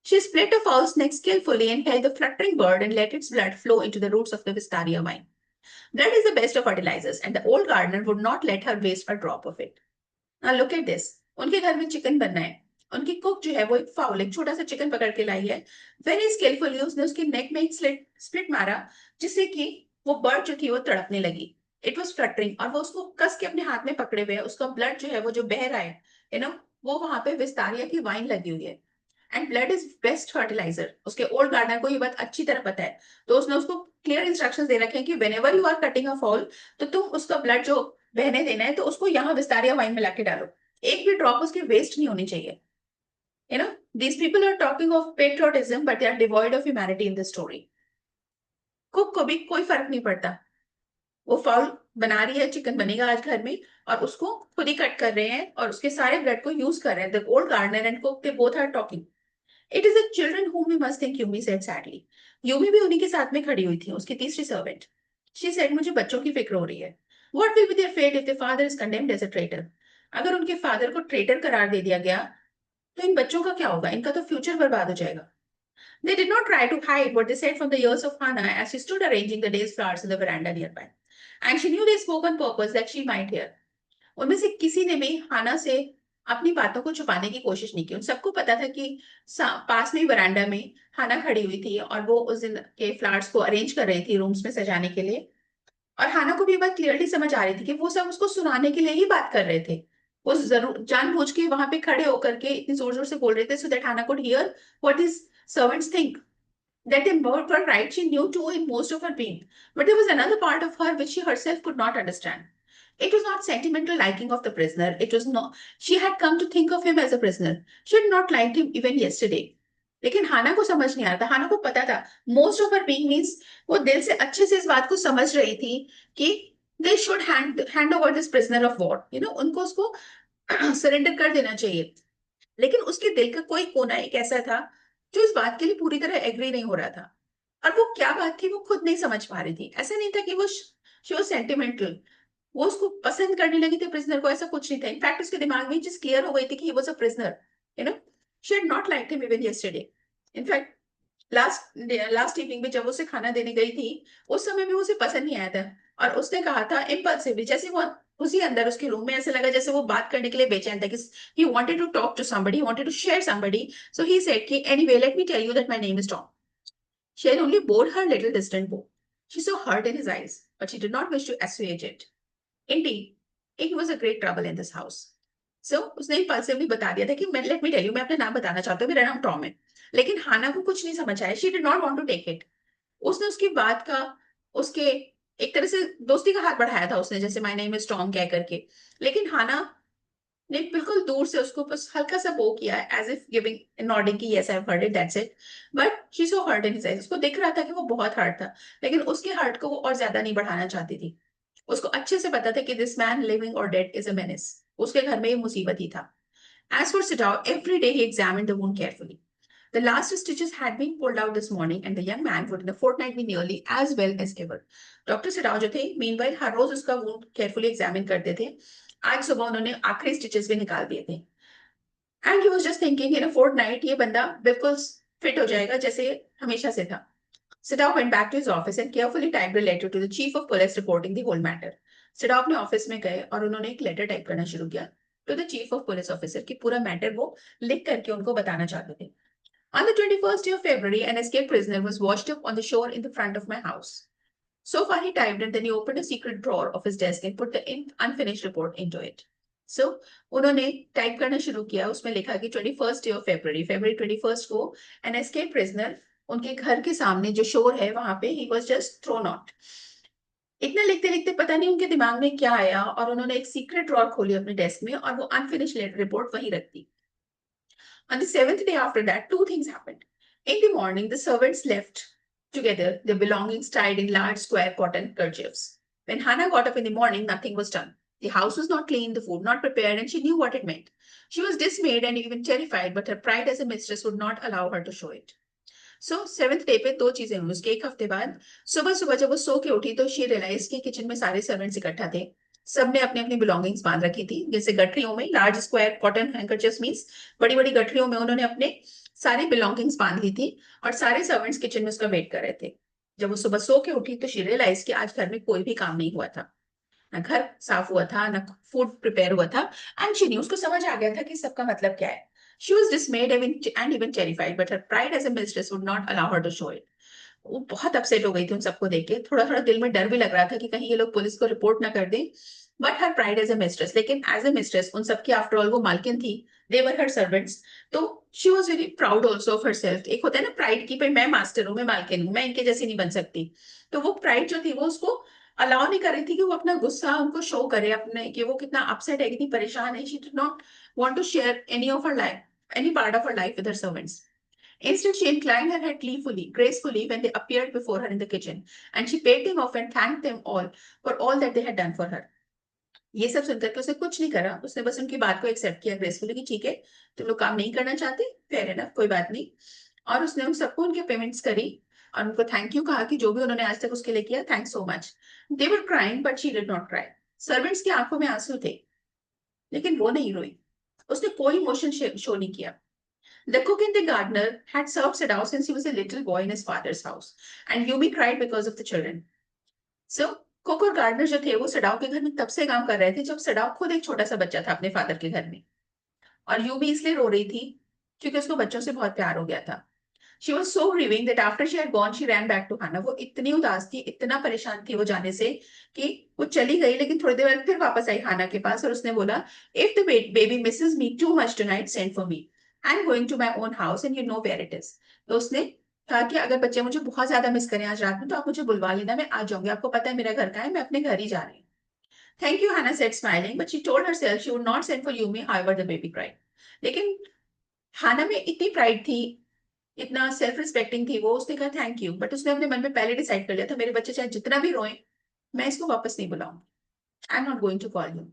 She split a fowl's neck skillfully and held the fluttering bird and let its blood flow into the roots of the wistaria vine. Blood is the best of fertilizers, and the old gardener would not let her waste a drop of it. Now look at this. उनके घर में चिकन बनना है. उनकी कुक जो है वो एक फाउल, एक छोटा सा चिकन पकड़ के लाई है. वेरी स्किलफुली उसने उसके नेक में एक स्प्लिट मारा, जिससे कि वो बर्ड जो थी वो तड़पने लगी. इट वॉज फ्लटरिंग, और वो उसको कस के अपने हाथ में पकड़े हुए है. उसका ब्लड जो है वो जो बह रहा है, यू नो, वो वहां पे विस्तारिया की वाइन लगी हुई है. And blood is best fertiliser. उसके ओल्ड गार्डनर को ये बात अच्छी तरह पता है, तो उसने उसको क्लियर इंस्ट्रक्शंस दे रखे हैं कि whenever you are cutting a fowl, तो तुम उसका ब्लड जो बहने देना है तो उसको यहाँ विस्तारिया वाइन में लाके डालो, एक भी ड्रॉप उसकी वेस्ट नहीं होनी चाहिए. You know, these people are talking of patriotism, but they are devoid of humanity in this story. Cook को भी कोई फर्क नहीं पड़ता, वो फाउल बना रही है, चिकन बनेगा आज घर में, और उसको खुद ही कट कर रहे हैं और उसके सारे ब्लड को यूज कर रहे हैं. The old gardener and cook, they both are talking. It is the children whom we must think, Yumi said sadly. Yumi भी उन्हीं के साथ में खड़ी हुई थी, उसकी तीसरी सर्वेंट. शी said, मुझे बच्चों की फिक्र हो रही है. What will be their fate if their father is condemned as a traitor? अगर उनके फादर को ट्रेटर करार दे दिया गया तो इन बच्चों का क्या होगा? इनका तो फ्यूचर बर्बाद हो जाएगा। They did not try to hide what they said from the ears of Hannah as she stood arranging the day's flowers in the veranda nearby. And she knew they spoke on purpose that she might hear. उनमें से किसी ने भी हाना से अपनी बातों को छुपाने की कोशिश नहीं की। उन सबको पता था कि पास में ही वरांडा में हाना खड़ी हुई थी और वो उस दिन के फ्लावर्स को अरेंज कर रही थी रूम्स में सजाने के लिए। और हाना को भी ये बात क्लियरली समझ आ रही थी कि वो सब उसको सुनाने के लिए ही बात कर रहे थे। वो जरूर जानबूझ के वहां पे खड़े होकर के इतनी जोर जोर से बोल रहे थे so that Hana could hear what is servants think. That they both were right, she knew too in most of her being. But there was another part of her which she herself could not understand. It was not sentimental liking of the prisoner. It was not. She had come to think of him as a prisoner. She had not liked him even yesterday. लेकिन हाना को समझ नहीं आ रहा था। हाना को पता था most of her being means वो दिल से अच्छे से इस बात को समझ रही थी कि they should hand over this prisoner of war, उनको उसको सरेंडर कर देना चाहिए। लेकिन उसके दिल का कोई कोना एक ऐसा था जो इस बात के लिए पूरी तरह एग्री नहीं हो रहा था। और वो क्या बात थी वो खुद नहीं समझ पा रही थी। ऐसा नहीं था कि वो शी वाज सेंटिमेंटल, वो उसको पसंद करने लगी थी प्रिजनर को, ऐसा कुछ नहीं था। इनफैक्ट उसके दिमाग में चीज क्लियर हो गई थी कि he was a prisoner. You know she had not liked him even yesterday. In fact last last evening में जब वो उसे खाना देने गई थी उस समय भी उसे पसंद नहीं आया था। और उसने कहा था इम्पल्सिवली, जैसे वो उसी अंदर उसके रूम में ऐसे लगा जैसे वो बात करने के लिए बेचैन था कि he wanted to talk to somebody, he wanted to share somebody. So he said कि anyway let me tell you that my name is Tom. She had only bored her little distant bow. She saw hurt in his eyes but she did not wish to assuage it. Indeed, it was a great trouble in this house. So उसने impulsively बता दिया था कि मैं let me tell you, मैं अपना नाम बताना चाहता हूँ, मेरा नाम टॉम है। लेकिन हाना को कुछ नहीं समझ आया। She did not want to take it. उसने उसकी बात का उसके एक तरह से दोस्ती का हाथ बढ़ाया था उसने, जैसे माय नेम इज टॉम कह करके। लेकिन हाना ने बिल्कुल दूर से उसको बस हल्का सा बो किया एज इफ गिविंग नॉडिंग की yes I have heard it that's it. But she saw hurt in his eyes. उसको दिख रहा था कि वो बहुत हर्ट था, लेकिन उसके हर्ट को वो और ज्यादा नहीं बढ़ाना चाहती थी। उसको अच्छे से पता था कि दिस मैन लिविंग और डेड इज अ मेनेस। उसके घर में ये मुसीबत ही था। As for Sidao, every day he examined the wound carefully. The last stitches had been pulled out this morning, and the young man would in a fortnight be nearly as well as ever. Doctor Sadao जो थे meanwhile हर रोज उसका wound carefully examine करते थे। आज सुबह उन्होंने आखिरी स्टिचेस भी निकाल दिए थे। And he was just thinking in a fortnight ये बंदा बिल्कुल फिट हो जाएगा जैसे हमेशा से था। Sidao went back to his office and carefully typed a letter to the chief of police reporting the whole matter. Sidao अपने ऑफिस में गए और उन्होंने एक लेटर टाइप करना शुरू किया to the chief of police officer कि पूरा मैटर वो लिख करके उनको बताना चाहते थे। On the 21st day of February, an escaped prisoner was washed up on the shore in the front of my house. So far, he typed it, then he opened a secret drawer of his desk and put the unfinished report into it. So, उन्होंने टाइप करना शुरू किया। उसमें लिखा कि 21st day of February, February 21st को an escaped prisoner उनके घर के सामने जो शोर है वहां पे he was just thrown out. इतना लिखते लिखते पता नहीं उनके दिमाग में क्या आया और उन्होंने एक सीक्रेट ड्रॉर खोली अपने डेस्क में और वो अनफिनिश्ड रिपोर्ट वहीं रख दी। On the seventh day after that, two things happened. In the morning, the servants left together, their belongings tied in large square cotton kerchiefs. When Hannah got up in the morning, nothing was done. The house was not clean, the food not prepared, and she knew what it meant. She was dismayed and even terrified, but her pride as a mistress would not allow her to show it. So seventh day पे दो चीजें हुई। उसके एक हफ्ते बाद सुबह सुबह जब वो सो के उठी तो शी रियलाइज कि किचन में सारे सर्वेंट्स इकट्ठा थे। सबने अपनी अपनी बिलोंगिंग्स बांध रखी थी, जैसे गठरियों में लार्ज स्क्वायर कॉटन हैंकरचिप्स मींस बड़ी बड़ी गठरियों में उन्होंने अपने सारी बिलोंगिंग्स बांध ली थी और सारे सर्वेंट्स किचन में उसका वेट कर रहे थे। जब वो सुबह सो के उठी तो शी रियलाइज कि आज घर में कोई भी काम नहीं हुआ था, ना घर साफ हुआ था ना फूड प्रिपेयर हुआ था। एंड शी न्यू, उसको समझ आ गया था कि सबका मतलब क्या है। She was dismayed and even terrified, but her pride as a mistress would not allow her to show it. वो बहुत अपसेट हो गई थी उन सबको देख के। थोड़ा थोड़ा दिल में डर भी लग रहा था कि कहीं ये लोग पुलिस को रिपोर्ट ना कर दें। But her pride as a mistress, लेकिन एज ए मिस्ट्रेस उन सबकी आफ्टर ऑल वो मालकिन थी। They were her servants. तो she was very proud also of her self. एक होता है ना प्राइड की, भाई मैं मास्टर हूँ, मैं मालकिन हूँ, मैं इनके जैसी नहीं बन सकती। तो वो प्राइड जो थी वो उसको अलाउ नहीं कर रही थी कि वो अपना गुस्सा उनको शो करे अपने, कि वो कितना अपसेट है, कितनी परेशान है। She did not want to share any of her life, any part of her life with her servants. Instead, she inclined her head gleefully, gracefully when they appeared before her in the kitchen, and she paid them off and thanked them all for all that they had done for her. ये सब सुनकर के उसने कुछ नहीं करा, उसने बस उनकी बात को एक्सेप्ट किया ग्रेसफुली कि ठीक है तुम लोग काम नहीं करना चाहते, फेयर एनफ, कोई बात नहीं। और उसने उन सबको उनके पेमेंट्स करी और उनको थैंक यू कहा कि जो भी उन्होंने आज तक उसके लिए किया, thanks so much. They were crying but she did not cry. Servants की आंखों में आंसू थे लेकिन वो नहीं रोई, उसने कोई इमोशन शो नहीं किया. The cook and the gardener had served Sadao since he was a little boy in his father's house, and Yumi cried because of the children. So, cook और गार्डनर जो थे वो सडाव के घर में तब से काम कर रहे थे जब सडाव खुद एक छोटा सा बच्चा था अपने फादर के घर में. और यूमी इसलिए रो रही थी क्योंकि उसको बच्चों से बहुत प्यार हो गया था. She was so grieving that after she had gone she ran back to Hannah. वो इतनी उदास थी, इतना परेशान थी वो जाने से कि वो चली गई, लेकिन थोड़ी देर बाद फिर वापस आई हाना के पास और उसने बोला, if the baby misses me too much tonight send for me. I am going to my own house and you know where it is. तो उसने कहा कि अगर बच्चे मुझे बहुत ज्यादा मिस करें आज रात में तो आप मुझे बुलवा लेना, मैं आ जाऊंगी, आपको पता है मेरा घर कहाँ है, मैं अपने घर ही जा रही हूँ. Thank you, Hannah said smiling, but she told herself she would not send for Yumi however the baby cried. लेकिन हाना में इतनी प्राइड थी, इतना सेल्फ रिस्पेक्टिंग थी वो, उसने कहा थैंक यू, बट उसने अपने मन में पहले डिसाइड कर लिया था मेरे बच्चे चाहे जितना भी रोएं मैं इसको वापस नहीं बुलाऊंगी. I am not going to call you.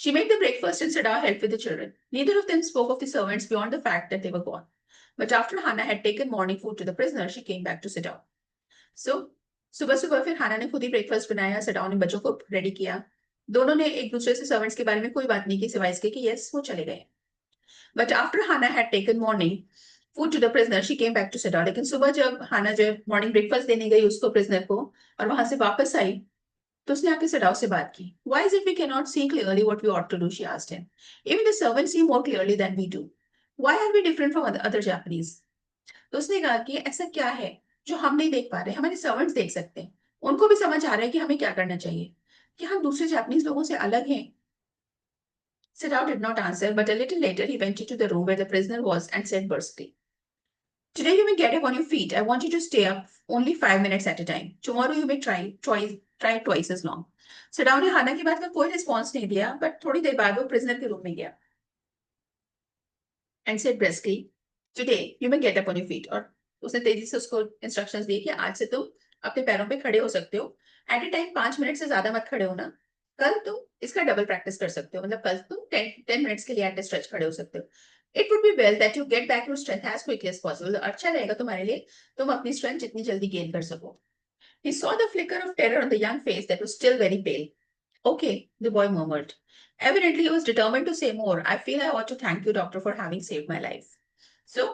She made the breakfast and Sada helped with the children. Neither of them spoke of the servants beyond the fact that they were gone. But after Hannah had taken morning food to the prisoner, she came back to sit down. So, सुबह सुबह फिर हाना ने खुद ही ब्रेकफास्ट बनाया, सडाओ ने बच्चों को रेडी किया. दोनों ने एक दूसरे से सर्वेंट्स के बारे में कोई बात नहीं की सिवाय इसके कि यस वो चले गए. But after Hana had taken morning food to the prisoner she came back to sit down. लेकिन सुबह जब हाना जो मॉर्निंग ब्रेकफास्ट देने गई उसको प्रिजनर को और वहां से वापस आई तो उसने आके सडाओ से बात की. Why is it we can not see clearly what we ought to do, she asked him. Even the servants see more clearly than we do. Why are we different from other Japanese. तो उसने कहा कि ऐसा क्या है जो हम नहीं देख पा रहे, हमारे सर्वेंट्स देख सकते हैं, उनको भी समझ आ रहा है कि हमें क्या करना चाहिए, कि हम दूसरे जापानीज लोगों से अलग हैं. Sadao did not answer, but a little later he went into the room where the prisoner was and said brusquely, today you may get up on your feet. I want you to stay up only 5 minutes at a time. Tomorrow you may try twice as long. Sadao ने हाना की बात का कोई रिस्पॉन्स नहीं दिया, बट थोड़ी देर बाद वो प्रिजनर के रूम में गया and said briskly, today you may get up on your feet. और उसने तेजी से उसको इंस्ट्रक्शंस दी कि आज से तुम अपने पैरों पे खड़े हो सकते हो. एट ए टाइम 5 मिनट से ज्यादा मत खड़े होना. कल तुम इसका डबल प्रैक्टिस कर सकते हो, मतलब कल तुम 10 मिनट्स के लिए एट स्ट्रेच खड़े हो सकते हो. It would be well that you get back your strength as quickly as possible. अच्छा रहेगा तुम्हारे लिए तुम अपनी स्ट्रेंथ जितनी जल्दी गेन कर सको. He saw the flicker of terror on the young face that was still very pale. Okay, the boy murmured. Evidently, he was determined to say more. I feel I ought to thank you, doctor, for having saved my life. So,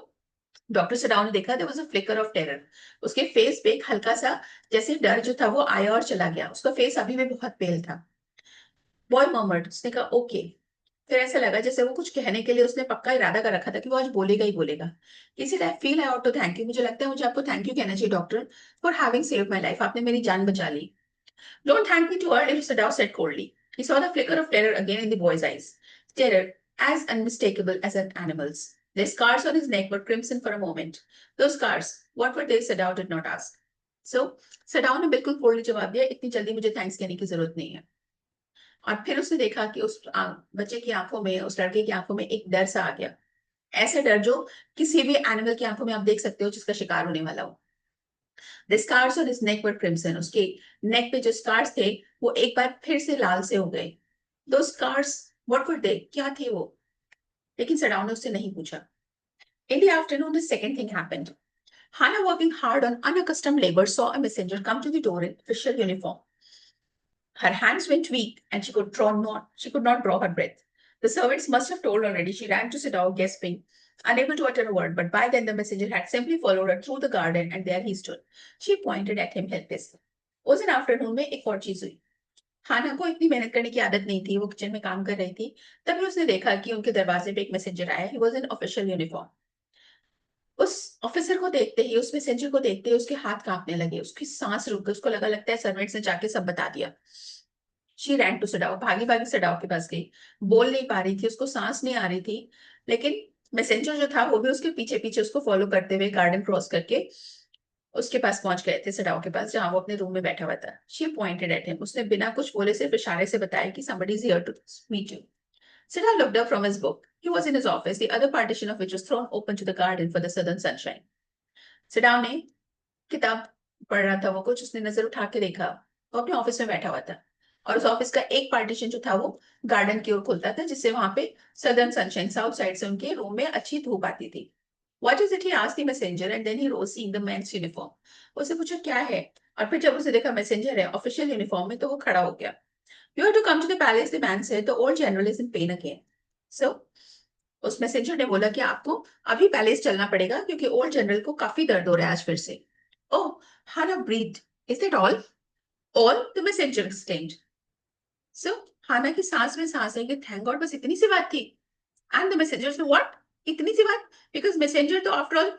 doctor Sadao ने देखा there was a flicker of terror. उसके फेस पे एक हल्का सा जैसे डर जो था वो आया और चला गया. उसका फेस अभी भी बहुत पेल था. बॉय मर्मर्ड, उसने कहा ओके. फिर ऐसा लगा जैसे वो कुछ कहने के लिए उसने पक्का इरादा कर रखा था कि वो आज बोलेगा ही बोलेगा. इसीलिए I feel I ought to thank you. मुझे लगता है मुझे आपको थैंक यू कहना चाहिए doctor, for having saved my life. आपने मेरी जान बचा ली. Don't thank me too early, Sadao said coldly. He saw the flicker of terror again in the boy's eyes. Terror as unmistakable as an animal's. The scars on his neck were crimson for a moment. Those scars, what were they? Sadao did not ask. So, Sadao ने बिल्कुल कोल्डली जवाब दिया, इतनी जल्दी मुझे थैंक्स कहने की जरूरत नहीं है. और फिर उसने देखा कि उस बच्चे की आंखों में, उस लड़के की आंखों में एक डर सा आ गया. ऐसा डर जो किसी भी एनिमल की आंखों में आप देख सकते हो जिसका शिकार होने वाला हो. The scars on his neck were crimson. उसके नेक पे जो स्कार्स थे वो एक बार फिर से लाल से हो गए. Those scars, what were they? क्या थे वो? लेकिन सडाउ ने उससे नहीं पूछा. In the afternoon, the second thing happened. Hannah, working hard on unaccustomed labor, saw a messenger come to the door in official uniform. Her hands went weak and she could not draw her breath. The servants must have told already. She ran to sit down, gasping, unable to utter a word. But by then the messenger had simply followed her through the garden and there he stood. She pointed at him helplessly. उस दिन आफ्टरनून में एक और चीज हुई. हाना को इतनी मेहनत करने की आदत नहीं थी, वो किचन में काम कर रही थी. तभी उसने देखा कि उनके दरवाजे पे एक मैसेंजर आया. He was in official uniform. उस ऑफिसर को देखते ही, उस मैसेंजर को देखते ही उसके हाथ कांपने लगे, उसकी सांस रुक गई. उसको लगता है सर्वेंट्स ने जाके सब बता दिया. She ran to Sadao. भागी भागी सडाओ के पास गई. बोल नहीं पा रही थी, उसको सांस नहीं आ रही थी, लेकिन मैसेंजर जो था वो भी उसके पीछे पीछे उसको फॉलो करते हुए गार्डन क्रॉस करके उसके पास पहुंच गए थे, सडाओ के पास जहां वो अपने रूम में बैठा हुआ था. She pointed at him. उसने बिना कुछ बोले सिर्फ इशारे से बताया कि somebody is here to meet you. Sidha looked up from his book. He was in his office, the other partition of which was thrown open to the garden for the southern sunshine. सिडाओ ने किताब पढ़ रहा था वो कुछ. उसने नजर उठा के देखा, वो अपने ऑफिस में बैठा हुआ था और उस ऑफिस का एक पार्टीशन जो था वो गार्डन की ओर खुलता था, जिससे वहां पे सदर्न सनशाइन, साउथ साइड से उनके रूम में अच्छी धूप आती थी. What is it, he asked the messenger and then he rose seeing the men's uniform. उसने पूछा क्या है, और फिर जब उसे देखा मैसेंजर है ऑफिशियल यूनिफॉर्म में तो वो खड़ा हो गया. You have to come to the palace, the man said. The old general is in pain again. So उस मैसेंजर ने बोला कि आपको अभी पैलेस चलना पड़ेगा क्योंकि ओल्ड जनरल को काफी दर्द हो रहा है आज फिर से. Oh, Hana breathe. Is that all? All, the messenger exclaimed. So Hana की सांस में सांस है कि थैंक गॉड बस इतनी सी बात थी. एंड द मैसेंजर से व्हाट, इतनी सी बात? बिकॉज मैसेंजर तो आफ्टर ऑल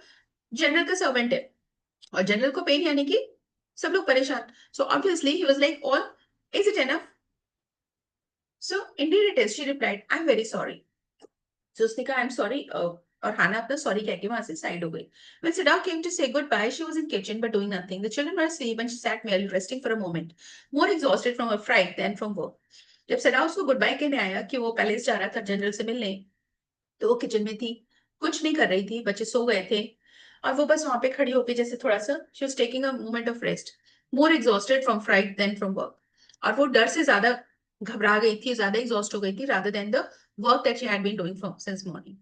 जनरल का सर्वेंट है और जनरल को पेन यानी कि सब लोग परेशान. So obviously he was like all, is it enough? So indeed it is, she replied, I am very sorry. So उसने कहा आई एम सॉरी और हाना अपना सॉरी कह के वहां से साइड हो गई. When Sada came to say goodbye, she was in kitchen but doing nothing. The children were asleep and she sat merely resting for a moment, more exhausted from her fright than from work. जब सदा उसको गुड बाय कहने आया कि वो पैलेस जा रहा था जनरल से मिलने, तो वो किचन में थी, कुछ नहीं कर रही थी, बच्चे सो गए थे और वो बस वहां पे खड़ी होके जैसे थोड़ा सा she was taking a moment of rest, more exhausted from fright than from work. और वो डर से ज्यादा घबरा गई थी, ज्यादा एग्जॉस्ट हो गई थी, rather than the work that she had been doing from since morning.